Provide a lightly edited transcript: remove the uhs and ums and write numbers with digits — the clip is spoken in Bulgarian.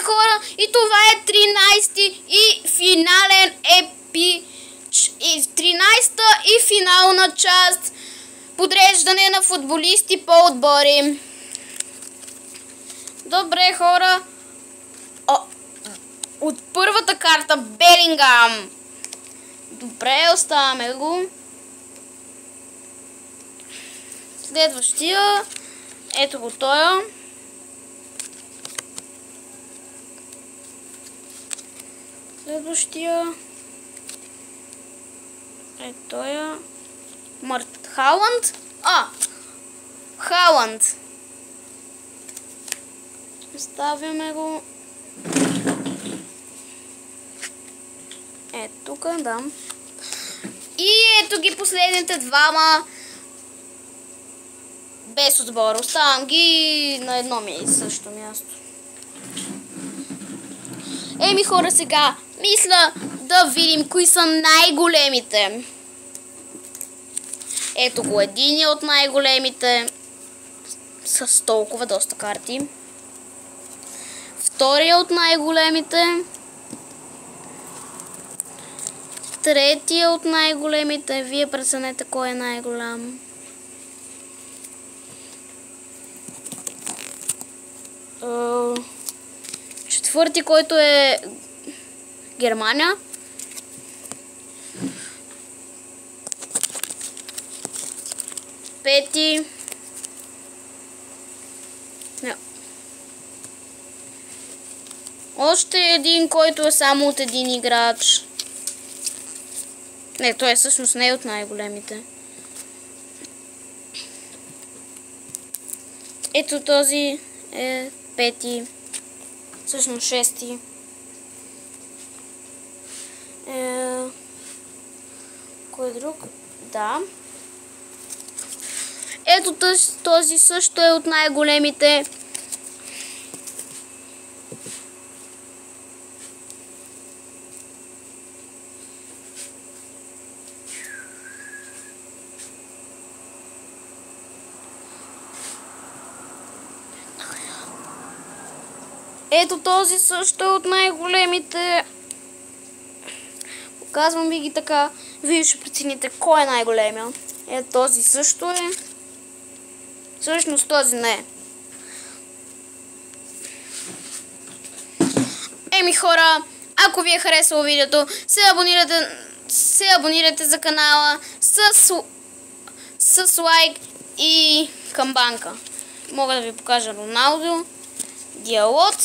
хора, и това е 13-ти и финален 13-та и финална част. Подреждане на футболисти по отбори. Добре, хора. От първата карта Белингам. Добре, оставяме го. Следващия. Ето го тоя. Следващия. Ето тоя. Халанд. Халанд. Ставяме го. Ето тук, да. И ето ги последните двама. Без отбор. Оставам ги на едно също място. Еми хора, сега мисля да видим кои са най-големите. Ето го един от най-големите. С толкова доста карти. Втория от най-големите. Третия от най-големите. Вие преценете кой е най-голям. Четвърти, който е Германия. Пети. Още един, който е само от един играч. Не, той всъщност не е от най-големите. Ето този е пети. Всъщност шести. Кой друг? Да. Ето този също е от най-големите. Ето този също е от най-големите. Показвам ви ги така. Вие ще прецените кой е най-големия. Ето този също е. Всъщност този не е. Еми хора, ако ви е харесало видеото, се абонирайте за канала с лайк и камбанка. Мога да ви покажа Роналдо, Диалот